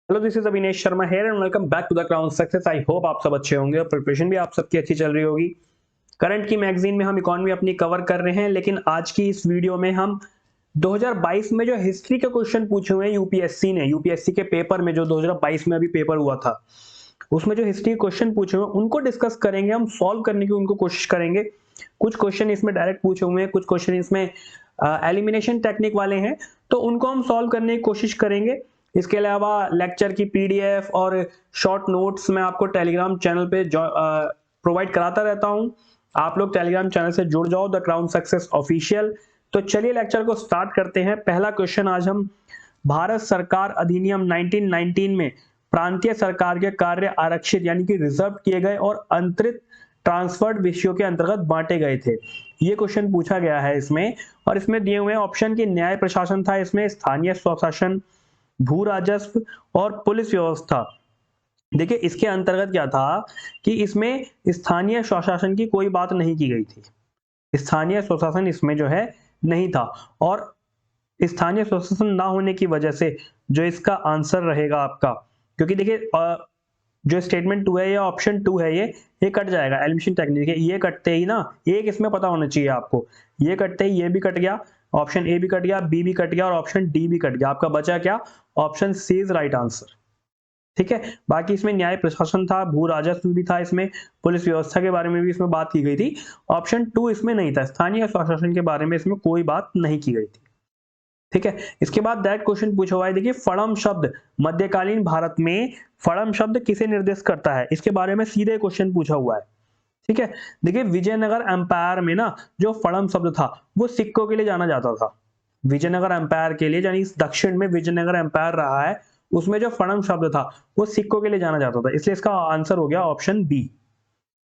Hello, this is Avinesh Sharma here and welcome back to the Crown Success. I hope आप सब अच्छे होंगे और प्रिपरेशन भी आप सबकी अच्छी चल रही होगी। करंट की मैगजीन में हम इकोनॉमी अपनी कवर कर रहे हैं, लेकिन आज की इस वीडियो में हम 2022 में जो हिस्ट्री के क्वेश्चन पूछे हुए हैं यूपीएससी के पेपर में, जो 2022 में अभी पेपर हुआ था, उसमें जो हिस्ट्री क्वेश्चन पूछे हुए हैं उनको डिस्कस करेंगे, हम सॉल्व करने की उनको कोशिश करेंगे। कुछ क्वेश्चन इसमें डायरेक्ट पूछे हुए हैं, कुछ क्वेश्चन इसमें एलिमिनेशन टेक्निक वाले हैं, तो उनको हम सॉल्व करने की कोशिश करेंगे। इसके अलावा लेक्चर की पीडीएफ और शॉर्ट नोट्स मैं आपको टेलीग्राम चैनल पे प्रोवाइड कराता रहता हूं। आप लोग टेलीग्राम चैनल से जुड़ जाओ, द क्राउन सक्सेस ऑफिशियल। तो चलिए लेक्चर को स्टार्ट करते हैं। पहला क्वेश्चन आज हम भारत सरकार अधिनियम 1919 में प्रांतीय सरकार के कार्य आरक्षित यानी कि रिजर्व किए गए और अंतरित ट्रांसफर्ड विषयों के अंतर्गत बांटे गए थे, ये क्वेश्चन पूछा गया है इसमें। और इसमें दिए हुए ऑप्शन की न्याय प्रशासन था, इसमें स्थानीय स्वशासन, भू राजस्व और पुलिस व्यवस्था। देखिए इसके अंतर्गत क्या था कि इसमें स्थानीय स्वशासन की कोई बात नहीं की गई थी। स्थानीय स्वशासन इसमें जो है नहीं था, और स्थानीय स्वशासन ना होने की वजह से जो इसका आंसर रहेगा आपका, क्योंकि देखिए जो स्टेटमेंट 2 है या ऑप्शन 2 है, ये कट जाएगा। एलिमिनेशन टेक्निक है, ये कटते ही ना एक इसमें पता होना चाहिए आपको, ये कटते ही ये भी कट गया, ऑप्शन ए भी कट गया, बी भी कट गया और ऑप्शन डी भी कट गया। आपका बचा क्या? Option C is right answer. ठीक है, बाकी इसमें न्याय प्रशासन था, भू राजस्व भी था, इसमें पुलिस व्यवस्था के बारे में भी इसमें बात की गई थी। ऑप्शन 2 इसमें नहीं था, स्थानीय स्वशासन के बारे में इसमें कोई बात नहीं की गई थी। ठीक है, इसके बाद दैट क्वेश्चन पूछा हुआ है। देखिए फड़म शब्द मध्यकालीन भारत में फड़म शब्द किसे निर्देश करता है, इसके बारे में सीधे क्वेश्चन पूछा हुआ है। ठीक है, देखिए विजयनगर एम्पायर में ना जो फड़म शब्द था वो सिक्कों के लिए जाना जाता था। विजयनगर एम्पायर के लिए, यानी दक्षिण में विजयनगर एम्पायर रहा है, उसमें जो फड़म शब्द था वो सिक्कों के लिए जाना जाता था, इसलिए इसका आंसर हो गया ऑप्शन बी।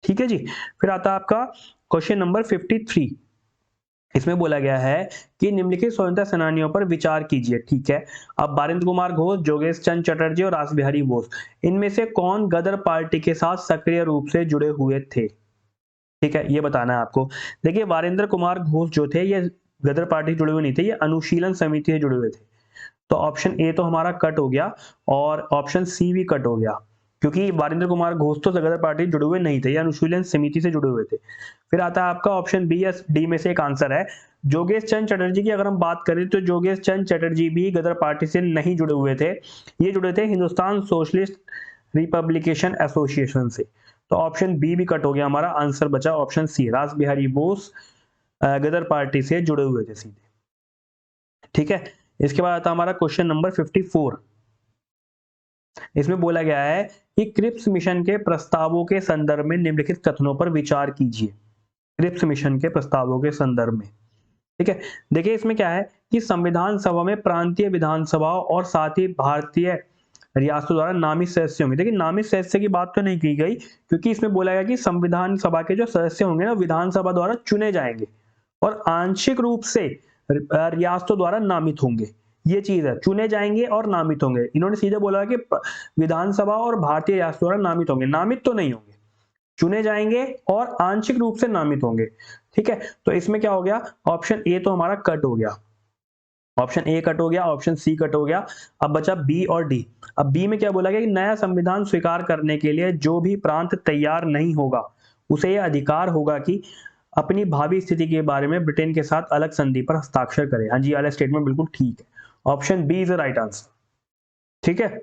ठीक है जी, फिर आता है आपका क्वेश्चन नंबर 53। इसमें बोला गया है कि निम्नलिखित स्वतंत्रता सेनानियों पर विचार कीजिए। ठीक है, अब बारिंद्र कुमार घोष, जोगेश चंद चटर्जी और रास बिहारी बोस, इनमें से कौन गदर पार्टी के साथ सक्रिय रूप से जुड़े हुए थे? ठीक है, ये बताना है आपको। देखिए बारिंद्र कुमार घोष जो थे ये गदर पार्टी जुड़े हुए नहीं थे, ये अनुशीलन समिति से जुड़े हुए थे। तो ऑप्शन ए तो हमारा कट हो गया और ऑप्शन सी भी कट हो गया, क्योंकि वारिंद्र कुमार घोष तो गदर पार्टी जुड़े हुए नहीं थे, या अनुशीलन समिति से जुड़े हुए थे। फिर आता है आपका ऑप्शन बी या डी में से एक आंसर है। जोगेश चंद चटर्जी की अगर हम बात करें तो जोगेश चंद चटर्जी भी गदर पार्टी से नहीं जुड़े हुए थे, ये जुड़े थे हिंदुस्तान सोशलिस्ट रिपब्लिकेशन एसोसिएशन से। तो ऑप्शन बी भी कट हो गया, हमारा आंसर बचा ऑप्शन सी, रास बिहारी बोस गदर पार्टी से जुड़े हुए थे सीधे। ठीक है, इसके बाद आता हमारा क्वेश्चन नंबर 54। इसमें बोला गया है कि क्रिप्स मिशन के प्रस्तावों के संदर्भ में निम्नलिखित कथनों पर विचार कीजिए। क्रिप्स मिशन के प्रस्तावों के संदर्भ में, ठीक है, देखिए इसमें क्या है कि संविधान सभा में प्रांतीय विधानसभाओं और साथ ही भारतीय रियासतों द्वारा नामित सदस्य होंगे। देखिए नामित सदस्य की बात तो नहीं की गई, क्योंकि इसमें बोला गया कि संविधान सभा के जो सदस्य होंगे ना विधानसभा द्वारा चुने जाएंगे और आंशिक रूप से रियासतों द्वारा नामित होंगे। ये चीज है, चुने जाएंगे और नामित होंगे। इन्होंने सीधे बोला कि विधानसभा और भारतीय रियासतों द्वारा नामित होंगे, नामित तो नहीं होंगे, चुने जाएंगे और आंशिक रूप से नामित होंगे। ठीक है, तो इसमें क्या हो गया, ऑप्शन ए तो हमारा कट हो गया, ऑप्शन ए कट हो गया, ऑप्शन सी कट हो गया। अब बचा बी और डी। अब बी में क्या बोला गया कि नया संविधान स्वीकार करने के लिए जो भी प्रांत तैयार नहीं होगा उसे यह अधिकार होगा कि अपनी भावी स्थिति के बारे में ब्रिटेन के साथ अलग संधि पर हस्ताक्षर करे। हाँ जी, वाला स्टेटमेंट बिल्कुल ठीक है, option B is the right answer. ठीक है,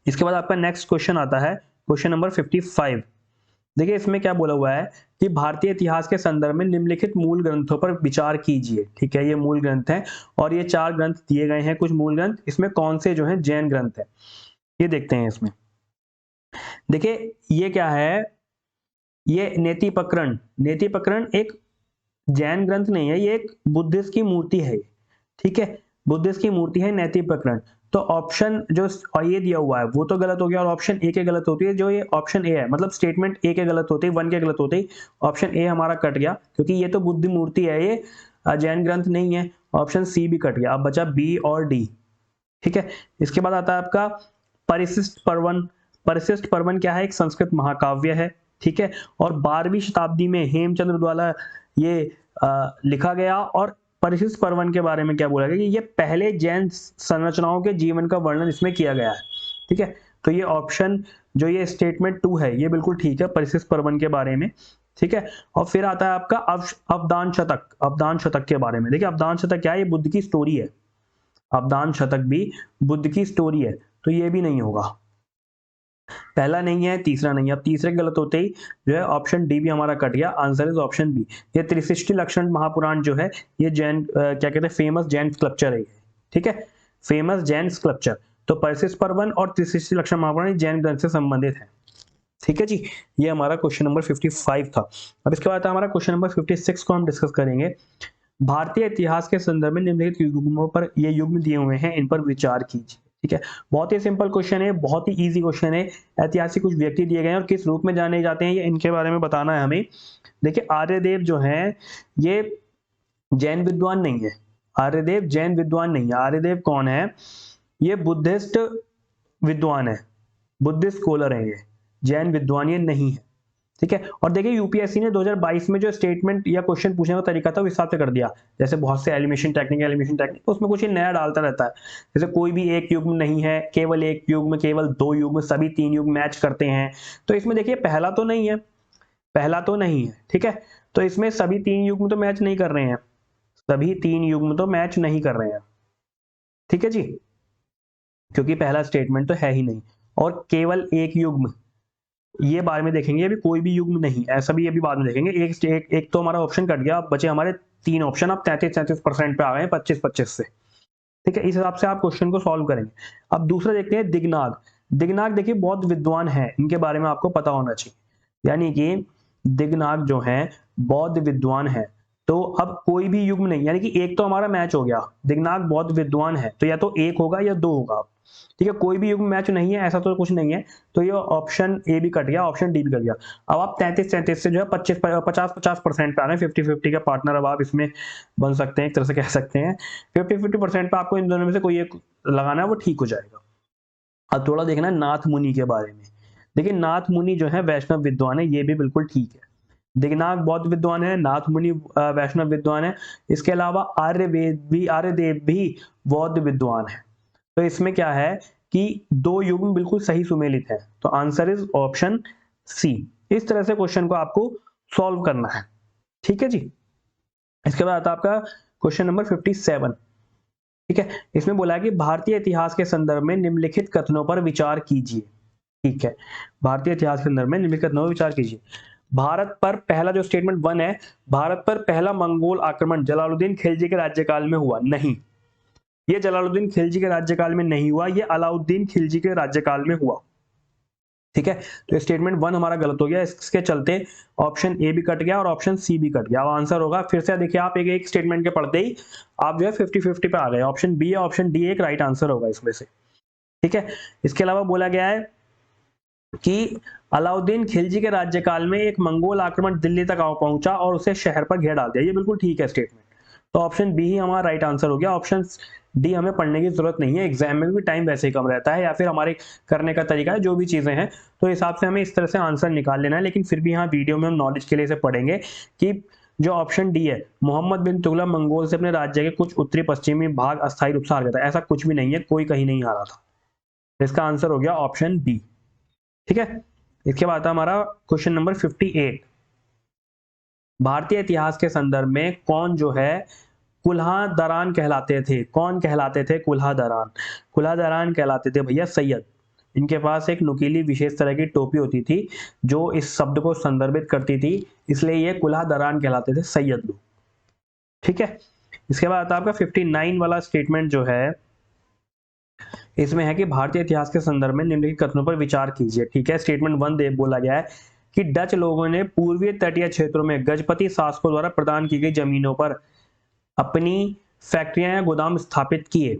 इसके बाद आपका नेक्स्ट क्वेश्चन आता है क्वेश्चन नंबर 55। देखिए इसमें क्या बोला हुआ है कि भारतीय इतिहास के संदर्भ में निम्नलिखित मूल ग्रंथों पर विचार कीजिए। ठीक है, ये मूल ग्रंथ हैं और ये 4 ग्रंथ दिए गए हैं, कुछ मूल ग्रंथ। इसमें कौन से जो हैं जैन ग्रंथ है, ये देखते हैं। इसमें देखिए ये क्या है, ये नेति प्रकरण, नेति प्रकरण एक जैन ग्रंथ नहीं है, ये एक बुद्धिस्ट की मूर्ति है। ठीक है, बुद्धिस्ट की मूर्ति है नैतिक प्रकरण। तो ऑप्शन जो ये दिया हुआ है वो तो गलत हो गया, और ऑप्शन ए के गलत होती है, जो ये ऑप्शन ए है, मतलब स्टेटमेंट ए के गलत होते, 1 के गलत होते, ऑप्शन ए हमारा कट गया, क्योंकि ये तो बुद्ध मूर्ति है, ये जैन ग्रंथ नहीं है। ऑप्शन सी भी कट गया, अब बचा बी और डी। ठीक है, इसके बाद आता है आपका परिशिष्ट पर्वन। परिशिष्ट पर्वन क्या है, एक संस्कृत महाकाव्य है। ठीक है, और 12वीं शताब्दी में हेमचंद्र द्वारा ये लिखा गया और परिशिष्ट पर्वन के बारे में क्या बोला गया कि ये पहले जैन संरचनाओं के जीवन का वर्णन इसमें किया गया है। ठीक है, तो ये ऑप्शन जो ये स्टेटमेंट 2 है ये बिल्कुल ठीक है परिशिष्ट पर्वन के बारे में। ठीक है, और फिर आता है आपका अवदान शतक। अवदान शतक के बारे में देखिए, अवदान शतक क्या है, ये बुद्ध की स्टोरी है। अवदान शतक भी बुद्ध की स्टोरी है, तो ये भी नहीं होगा। पहला नहीं है, तीसरा नहीं है। अब तीसरे गलत होते ही जो है ऑप्शन डी भी हमारा कट गया। Answer is option B. ये त्रिशिष्टि लक्षण महापुराण जो है ये जैन क्या कहते हैं फेमस जैन स्कल्पचर है। ठीक है, फेमस जैन स्कल्पचर। तो परिशिष्ट पर्वन और त्रिशिष्टि लक्षण महापुराण जैन ग्रंथ से संबंधित है। ठीक है जी, ये हमारा क्वेश्चन नंबर 55 था। अब इसके बाद हमारा क्वेश्चन नंबर 56 को हम डिस्कस करेंगे। भारतीय इतिहास के संदर्भ में निम्नलिखित युग्मों पर ये युग्म दिए हुए हैं, इन पर विचार कीजिए। ठीक है, बहुत ही सिंपल क्वेश्चन है, बहुत ही इजी क्वेश्चन है। ऐतिहासिक कुछ व्यक्ति दिए गए हैं और किस रूप में जाने जाते हैं ये इनके बारे में बताना है हमें। देखिए, आर्यदेव जो है ये जैन विद्वान नहीं है। आर्यदेव जैन विद्वान नहीं है। आर्यदेव कौन है, ये बुद्धिस्ट विद्वान है, बुद्धिस्ट स्कॉलर है, ये जैन विद्वान ये नहीं है। ठीक है, और देखिए यूपीएससी ने 2022 में जो स्टेटमेंट या क्वेश्चन पूछने का तरीका था उस हिसाब से कर दिया। जैसे बहुत से एलिमिनेशन टेक्निक उसमें कुछ नया डालता रहता है। जैसे कोई भी एक युग्म नहीं है, केवल एक युग्म, केवल दो युग्म, सभी तीन युग्म मैच करते हैं। तो इसमें देखिए पहला तो नहीं है, पहला तो नहीं है। ठीक है, तो इसमें सभी तीन युग्म तो मैच नहीं कर रहे हैं, सभी तीन युग्म तो मैच नहीं कर रहे हैं। ठीक है जी, क्योंकि पहला स्टेटमेंट तो है ही नहीं। और केवल एक युग्म ये बाद में देखेंगे, अभी कोई भी युग्म नहीं, ऐसा भी अभी बाद में देखेंगे। एक तो हमारा ऑप्शन कट गया, अब बचे हमारे तीन ऑप्शन। अब 33% पे आ गए 25-25 से। ठीक है, इस हिसाब से आप क्वेश्चन को सॉल्व करेंगे। अब दूसरा देखते हैं दिगनाग। दिगनाग देखिए बहुत विद्वान है, इनके बारे में आपको पता होना चाहिए। यानी कि दिगनाग जो है बौद्ध विद्वान है। तो अब कोई भी युग्म नहीं, यानी कि एक तो हमारा मैच हो गया, दिगनाग बौद्ध विद्वान है, तो या तो एक होगा या दो होगा। ठीक है, कोई भी युग्म मैच नहीं है, ऐसा तो कुछ नहीं है। तो ये ऑप्शन ए भी कट गया, ऑप्शन डी भी कट गया। अब आप 33-33 से जो है 50-50% पे आ रहे हैं। 50-50 का पार्टनर अब आप इसमें बन सकते हैं, एक तरह से कह सकते हैं। 50-50% पे आपको इन दोनों में से कोई एक लगाना है, वो ठीक हो जाएगा। अब थोड़ा देखना है नाथ मुनि के बारे में। देखिए नाथ मुनि जो है वैष्णव विद्वान है, ये भी बिल्कुल ठीक है। दिगनाग बौद्ध विद्वान है, नाथ मुनि वैष्णव विद्वान है। इसके अलावा आर्यदेव भी बौद्ध विद्वान है। तो इसमें क्या है कि दो युग्म बिल्कुल सही सुमेलित है। तो आंसर इज ऑप्शन सी। इस तरह से क्वेश्चन को आपको सॉल्व करना है। ठीक है जी, इसके बाद आता है आपका क्वेश्चन नंबर 57। ठीक है, इसमें बोला है कि भारतीय इतिहास के संदर्भ में निम्नलिखित कथनों पर विचार कीजिए। ठीक है, भारतीय इतिहास के संदर्भ में निम्नलिखित कथनों पर विचार कीजिए। भारत पर पहला जो स्टेटमेंट 1 है, भारत पर पहला मंगोल आक्रमण जलालुद्दीन खिलजी के राज्यकाल में हुआ नहीं। ये जलालुद्दीन खिलजी के राज्यकाल में नहीं हुआ, ये अलाउद्दीन खिलजी के राज्यकाल में हुआ। ठीक है, तो स्टेटमेंट 1 हमारा गलत हो गया। इसके चलते ऑप्शन ए भी कट गया और ऑप्शन सी भी कट गया। अब आंसर होगा, फिर से देखिए आप एक स्टेटमेंट के पढ़ते ही आप जो है 50-50 पे आ गए। ऑप्शन बी या ऑप्शन डी एक राइट आंसर होगा इसमें से। ठीक है, इसके अलावा बोला गया है कि अलाउद्दीन खिलजी के राज्यकाल में एक मंगोल आक्रमण दिल्ली तक आ पहुंचा और उसे शहर पर घेर डाल दिया। ये बिल्कुल ठीक है स्टेटमेंट। तो ऑप्शन बी ही हमारा राइट आंसर हो गया। ऑप्शन डी हमें पढ़ने की जरूरत नहीं है, एग्जाम में भी टाइम वैसे ही कम रहता है, या फिर हमारे करने का तरीका है, जो भी चीजें हैं तो हिसाब से हमें इस तरह से आंसर निकाल लेना है। लेकिन फिर भी यहाँ वीडियो में हम नॉलेज के लिए इसे पढ़ेंगे कि जो ऑप्शन डी है, मोहम्मद बिन तुगलक मंगोल से अपने राज्य के कुछ उत्तरी पश्चिमी भाग अस्थायी रूप से हार गया था, ऐसा कुछ भी नहीं है, कोई कहीं नहीं हारा था। इसका आंसर हो गया ऑप्शन बी। ठीक है, इसके बाद हमारा क्वेश्चन नंबर 58। भारतीय इतिहास के संदर्भ में कौन जो है कुल्हा दरान कहलाते थे? कौन कहलाते थे कुल्हा दरान? कुल्हा दरान कहलाते थे भैया सैयद। इनके पास एक नुकीली विशेष तरह की टोपी होती थी जो इस शब्द को संदर्भित करती थी, इसलिए ये कुल्हा दरान कहलाते थे, सैयद लोग। ठीक है, इसके बाद आपका 59 वाला स्टेटमेंट जो है इसमें है कि भारतीय इतिहास के संदर्भ में निम्नलिखित कथनों पर विचार कीजिए। ठीक है, स्टेटमेंट 1 दे बोला गया है कि डच लोगों ने पूर्वीय तटीय क्षेत्रों में गजपति शासकों द्वारा प्रदान की गई जमीनों पर अपनी फैक्ट्रियां या गोदाम स्थापित किए।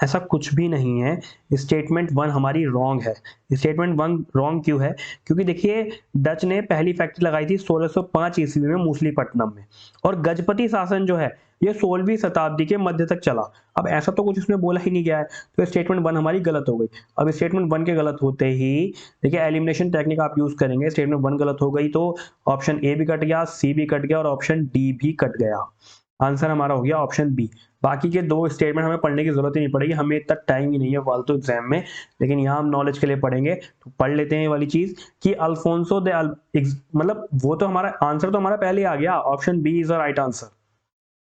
ऐसा कुछ भी नहीं है। स्टेटमेंट 1 हमारी रॉन्ग है। स्टेटमेंट 1 रॉन्ग क्यों है? क्योंकि देखिए डच ने पहली फैक्ट्री लगाई थी 1605 ईस्वी में मूसलीपट्टनम में, और गजपति शासन जो है ये 16वीं शताब्दी के मध्य तक चला। अब ऐसा तो कुछ इसमें बोला ही नहीं गया है, तो स्टेटमेंट 1 हमारी गलत हो गई। अब स्टेटमेंट 1 के गलत होते ही देखिए एलिमिनेशन टेक्निक आप यूज करेंगे। स्टेटमेंट 1 गलत हो गई तो ऑप्शन ए भी कट गया, सी भी कट गया और ऑप्शन डी भी कट गया। आंसर हमारा हो गया ऑप्शन बी। बाकी के दो स्टेटमेंट हमें पढ़ने की जरूरत ही नहीं पड़ेगी, हमें इतना टाइम ही नहीं है फालतू एग्जाम में, लेकिन यहाँ हम नॉलेज के लिए पढ़ेंगे तो पढ़ लेते हैं ये वाली चीज कि अल्फोंसो दे मतलब वो तो हमारा आंसर तो हमारा पहले ही आ गया, option B is the right answer,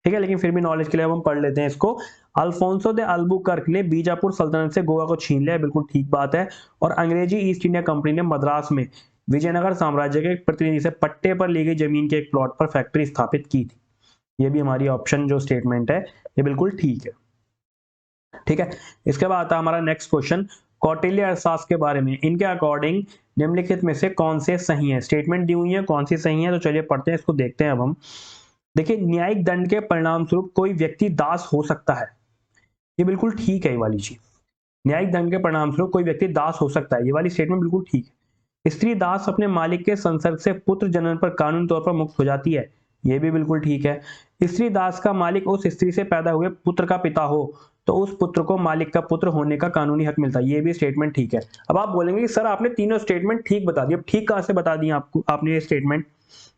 ठीक है, लेकिन फिर भी नॉलेज के लिए हम पढ़ लेते हैं इसको। अल्फोंसो दे अल्बुकर्क ने बीजापुर सल्तनत से गोवा को छीन लिया, बिल्कुल ठीक बात है। और अंग्रेजी ईस्ट इंडिया कंपनी ने मद्रास में विजयनगर साम्राज्य के एक प्रतिनिधि से पट्टे पर ली गई जमीन के एक प्लॉट पर फैक्ट्री स्थापित की थी। ये भी हमारी ऑप्शन जो स्टेटमेंट है ये बिल्कुल ठीक है, ठीक है। इसके बाद आता है हमारा नेक्स्ट क्वेश्चन, कौटिल्य अर्थशास्त्र के बारे में, इनके अकॉर्डिंग निम्नलिखित में से कौन से सही है, स्टेटमेंट दी हुई है कौन सी सही है, तो चलिए पढ़ते हैं इसको, देखते हैं अब हम। देखिए, न्यायिक दंड के परिणाम स्वरूप कोई व्यक्ति दास हो सकता है, ये बिल्कुल ठीक है ये वाली चीज। न्यायिक दंड के परिणाम स्वरूप कोई व्यक्ति दास हो सकता है, ये वाली स्टेटमेंट बिल्कुल ठीक है। स्त्री दास अपने मालिक के संसर्ग से पुत्र जनन पर कानूनी तौर पर मुक्त हो जाती है, ये भी बिल्कुल ठीक है। स्त्री दास का मालिक उस स्त्री से पैदा हुए पुत्र का पिता हो तो उस पुत्र को मालिक का पुत्र होने का कानूनी हक मिलता है, ये भी स्टेटमेंट ठीक है। अब आप बोलेंगे कि सर आपने तीनों स्टेटमेंट ठीक बता दी, अब ठीक कहां से बता दी आपको आपने ये स्टेटमेंट,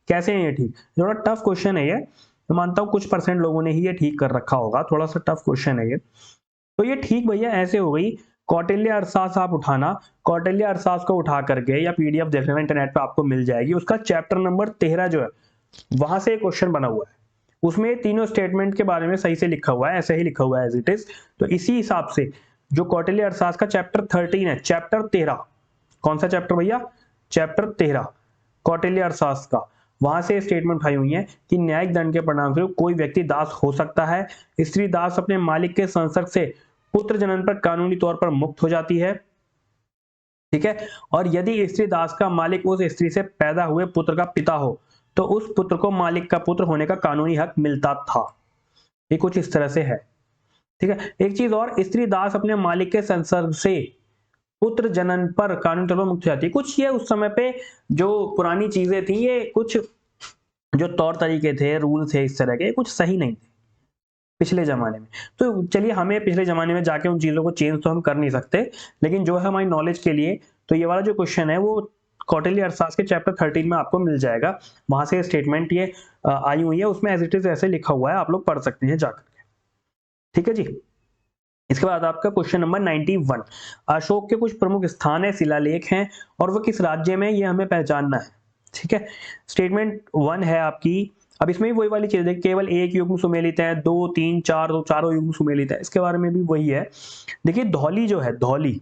कैसे है ये ठीक? थोड़ा टफ क्वेश्चन है ये, मैं मानता हूँ कुछ परसेंट लोगों ने ही ये ठीक कर रखा होगा, थोड़ा सा टफ क्वेश्चन है ये। तो ये ठीक भैया ऐसे हो गई, कौटिल्य अर्थशास्त्र आप उठाना, कौटिल्य अर्थशास्त्र को उठा करके या पीडीएफ देख लेना इंटरनेट पे आपको मिल जाएगी, उसका चैप्टर नंबर 13 जो है वहां से एक क्वेश्चन बना हुआ है, उसमें तीनों स्टेटमेंट के बारे में सही से लिखा हुआ है, ऐसे ही लिखा हुआ है एज इट इज। तो इसी हिसाब से जो कौटिल्य अर्थशास्त्र का चैप्टर 13 है, चैप्टर 13, कौन सा चैप्टर भैया? चैप्टर 13 कौटिल्य अर्थशास्त्र का, वहां से स्टेटमेंट उठाई हुई है कि न्यायिक दंड के परिणाम स्वरूप कोई व्यक्ति दास हो सकता है, स्त्री दास अपने मालिक के संसर्ग से पुत्र जनन पर कानूनी तौर पर मुक्त हो जाती है, ठीक है। और यदि स्त्री दास का मालिक उस स्त्री से पैदा हुए पुत्र का पिता हो तो उस पुत्र को मालिक का पुत्र होने का कानूनी हक मिलता था, ये कुछ इस तरह से है, ठीक है। एक चीज और, स्त्री दास अपने मालिक के संसर्ग से पुत्र जनन पर कानूनी तौर पर मुक्त हो जाती है, कुछ ये उस समय पे जो पुरानी चीजें थी, ये कुछ जो तौर तरीके थे, रूल थे इस तरह के, कुछ सही नहीं थे पिछले जमाने में। तो चलिए, हमें पिछले जमाने में जाके उन चीजों को चेंज तो हम कर नहीं सकते, लेकिन जो है हमारी नॉलेज के लिए, तो ये वाला जो क्वेश्चन है वो कौटिल्य अर्थशास्त्र के चैप्टर 13 में आपको मिल जाएगा, वहां से स्टेटमेंट ये आई हुई है, उसमें एज इट इज ऐसे लिखा हुआ है, आप लोग पढ़ सकते हैं जाकर के, ठीक है जी। इसके बाद आपका क्वेश्चन नंबर 91, अशोक के कुछ प्रमुख स्थान है, शिलालेख हैं और वो किस राज्य में, ये हमें पहचानना है, ठीक है। स्टेटमेंट 1 है आपकी, अब इसमें भी वही वाली चीज है, केवल एक युग्म सुमेलित है, 2 3 4 तो चारों युग्म सुमेलित है, इसके बारे में भी वही है। देखिए, धौली जो है, धौली,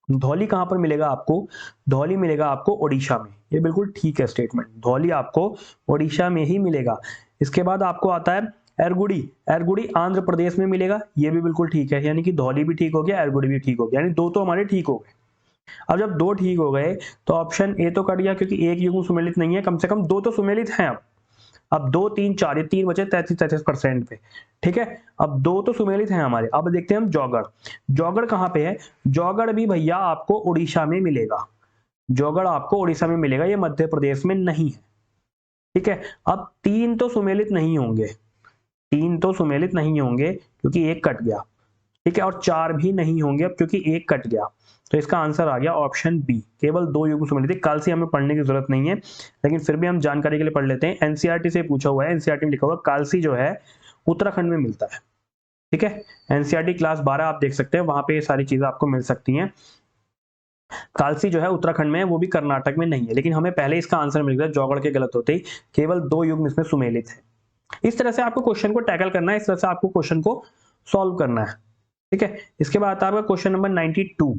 धौली कहां पर मिलेगा आपको? धौली मिलेगा आपको ओडिशा में, ये बिल्कुल ठीक है स्टेटमेंट, धौली आपको ओडिशा में ही मिलेगा। इसके बाद आपको आता है एरगुड़ी, एरगुड़ी आंध्र प्रदेश में मिलेगा, ये भी बिल्कुल ठीक है, यानी कि धौली भी ठीक हो गया, एरगुड़ी भी ठीक हो गया, यानी दो तो हमारे ठीक हो गए। अब जब दो ठीक हो गए तो ऑप्शन ए तो कट गया क्योंकि एक युग्म सुमेलित नहीं है, कम से कम दो तो सुमेलित हैं। अब 2 3 4, ये 3 बचे 33% पे, ठीक है। अब दो तो सुमेलित हैं हमारे। अब देखते हैं हम जौगड़, जौगड़ कहां पे है? जौगड़ भी भैया आपको उड़ीसा में मिलेगा, जौगड़ आपको उड़ीसा में मिलेगा, ये मध्य प्रदेश में नहीं है, ठीक है। अब 3 तो सुमेलित नहीं होंगे, 3 तो सुमेलित नहीं होंगे क्योंकि एक कट गया, ठीक है, और 4 भी नहीं होंगे अब क्योंकि एक कट गया, तो इसका आंसर आ गया ऑप्शन बी, केवल 2 युग्म सुमेलित है। कालसी हमें पढ़ने की जरूरत नहीं है, लेकिन फिर भी हम जानकारी के लिए पढ़ लेते हैं, एनसीईआरटी से पूछा हुआ है, एनसीईआरटी में लिखा हुआ कालसी जो है उत्तराखंड में मिलता है, ठीक है। एनसीईआरटी क्लास 12 आप देख सकते हैं, वहां पे ये सारी चीजें आपको मिल सकती हैं। कालसी जो है उत्तराखंड में है, वो भी कर्नाटक में नहीं है, लेकिन हमें पहले इसका आंसर मिल गया, जौगड़ के गलत होते ही, केवल 2 युग्म इसमें सुमेलित है। इस तरह से आपको क्वेश्चन को टैकल करना है, इस तरह से आपको क्वेश्चन को सॉल्व करना है, ठीक है। इसके बाद आता है आपका क्वेश्चन नंबर 92,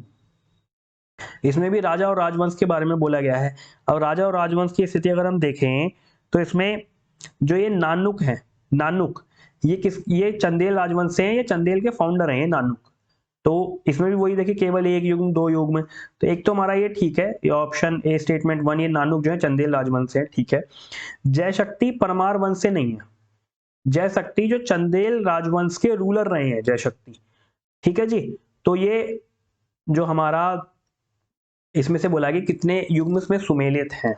इसमें भी राजा और राजवंश के बारे में बोला गया है। अब राजा और राजवंश की स्थिति अगर हम देखें तो इसमें जो ये नानुक है, नानुक, ये चंदेल राजवंश से हैं, ये चंदेल के फाउंडर हैं ये नानुक। तो इसमें भी वही देखिए, केवल एक युग्म 2 युग्म, तो एक तो हमारा ये ठीक है, ये ऑप्शन ए स्टेटमेंट 1, ये नानुक जो है चंदेल राजवंश से, ठीक है। जयशक्ति परमार वंश से नहीं है, जयशक्ति जो चंदेल राजवंश के रूलर रहे हैं जयशक्ति, ठीक है जी। तो ये जो हमारा इसमें से बोला कि कितने युग्म इसमें सुमेलित हैं,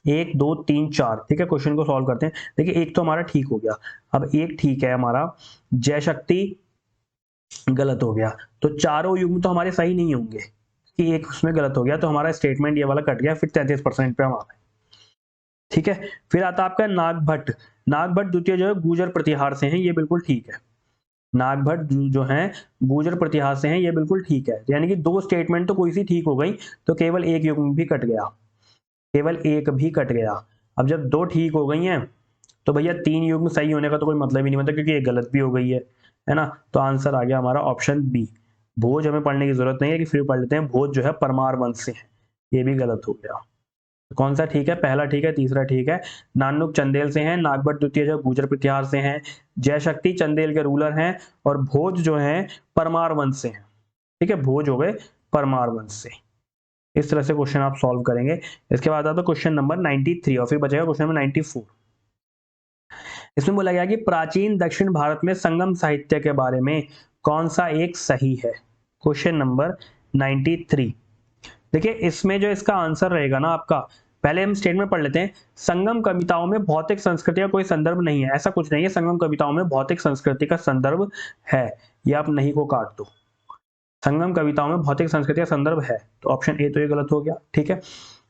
1 2 3 4, ठीक है। क्वेश्चन को सॉल्व करते हैं, देखिए एक तो हमारा ठीक हो गया, अब एक ठीक है हमारा, जयशक्ति गलत हो गया, तो चारों युग्म तो हमारे सही नहीं होंगे कि एक उसमें गलत हो गया, तो हमारा स्टेटमेंट ये वाला कट गया, फिर 33% पे हम आ गए, ठीक है। फिर आता है आपका नागभट्ट, नागभट्ट द्वितीय जो है गुर्जर प्रतिहार से हैं, ये बिल्कुल ठीक है। नागभट्ट जो हैं गुर्जर प्रतिहार से हैं, ये बिल्कुल ठीक है। यानी कि 2 स्टेटमेंट तो कोई सी ठीक हो गई, तो केवल एक युग्म भी कट गया, केवल एक भी कट गया। अब जब 2 ठीक हो गई हैं तो भैया 3 युग्म सही होने का तो कोई मतलब ही नहीं बनता, क्योंकि एक गलत भी हो गई है ना। तो आंसर आ गया हमारा ऑप्शन बी। भोज हमें पढ़ने की जरूरत नहीं है, कि फिर पढ़ लेते हैं। भोज जो है परमार वंश से है, ये भी गलत हो गया। कौन सा ठीक है? पहला ठीक है, तीसरा ठीक है। नानुक चंदेल से हैं, नागभट्ट द्वितीय जो गुर्जर प्रतिहार से हैं, जयशक्ति चंदेल के रूलर हैं, और भोज जो हैं परमार वंश से हैं। ठीक है, भोज हो गए परमार वंश से। इस तरह से क्वेश्चन आप सॉल्व करेंगे। इसके बाद आता है क्वेश्चन नंबर 93 और फिर बचेगा क्वेश्चन नंबर 94। इसमें बोला गया कि प्राचीन दक्षिण भारत में संगम साहित्य के बारे में कौन सा एक सही है? Question number 93। देखिए इसमें जो इसका आंसर रहेगा ना आपका, पहले हम स्टेटमेंट पढ़ लेते हैं। संगम कविताओं में भौतिक संस्कृति का कोई संदर्भ नहीं है, ऐसा कुछ नहीं है। संगम कविताओं में भौतिक संस्कृति का संदर्भ है, ये आप नहीं को काट दो। संगम कविताओं में भौतिक संस्कृति का संदर्भ है, तो ऑप्शन ए तो ये गलत हो गया। ठीक है,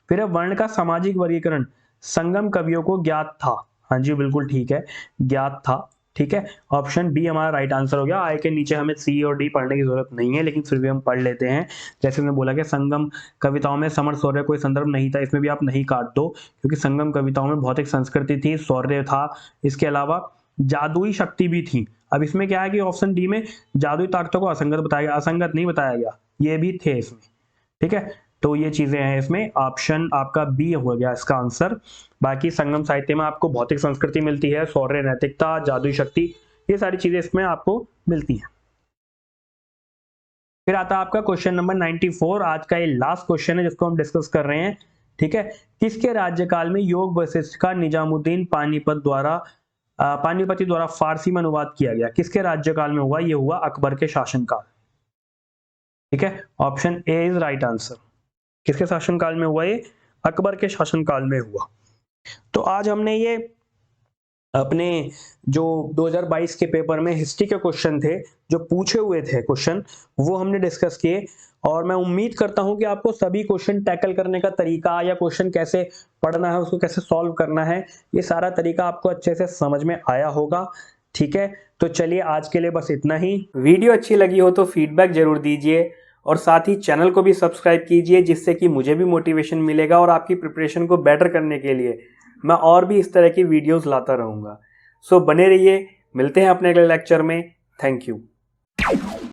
फिर वर्ण का सामाजिक वर्गीकरण संगम कवियों को ज्ञात था। हाँ जी बिल्कुल ठीक है, ज्ञात था। ठीक है, ऑप्शन बी हमारा राइट आंसर हो गया। आई के नीचे हमें सी और डी पढ़ने की जरूरत नहीं है, लेकिन फिर भी हम पढ़ लेते हैं। जैसे मैंने बोला कि संगम कविताओं में समर शौर्य कोई संदर्भ नहीं था, इसमें भी आप नहीं काट दो, क्योंकि संगम कविताओं में भौतिक संस्कृति थी, शौर्य था, इसके अलावा जादुई शक्ति भी थी। अब इसमें क्या है कि ऑप्शन डी में जादुई ताकतों को असंगत बताया गया, असंगत नहीं बताया गया, ये भी थे इसमें। ठीक है, तो ये चीजें हैं इसमें। ऑप्शन आपका बी हो गया इसका आंसर। बाकी संगम साहित्य में आपको भौतिक संस्कृति मिलती है, शौर्य, नैतिकता, जादुई शक्ति, ये सारी चीजें इसमें आपको मिलती हैं। फिर आता है आपका क्वेश्चन नंबर 94। आज का ये लास्ट क्वेश्चन है जिसको हम डिस्कस कर रहे हैं। ठीक है, किसके राज्यकाल में योग वशिष्ठ का निजामुद्दीन पानीपति द्वारा फारसी में अनुवाद किया गया? किसके राज्यकाल में हुआ? ये हुआ अकबर के शासनकाल। ठीक है, option A is right answer. किसके शासनकाल में हुआ? ये अकबर के शासनकाल में हुआ। तो आज हमने ये अपने जो 2022 के पेपर में हिस्ट्री के क्वेश्चन थे, जो पूछे हुए थे क्वेश्चन, वो हमने डिस्कस किए। और मैं उम्मीद करता हूं कि आपको सभी क्वेश्चन टैकल करने का तरीका या क्वेश्चन कैसे पढ़ना है, उसको कैसे सॉल्व करना है, ये सारा तरीका आपको अच्छे से समझ में आया होगा। ठीक है, तो चलिए आज के लिए बस इतना ही। वीडियो अच्छी लगी हो तो फीडबैक जरूर दीजिए, और साथ ही चैनल को भी सब्सक्राइब कीजिए, जिससे कि मुझे भी मोटिवेशन मिलेगा और आपकी प्रिपरेशन को बेटर करने के लिए मैं और भी इस तरह की वीडियोस लाता रहूँगा। सो बने रहिए, मिलते हैं अपने अगले लेक्चर में। Thank you.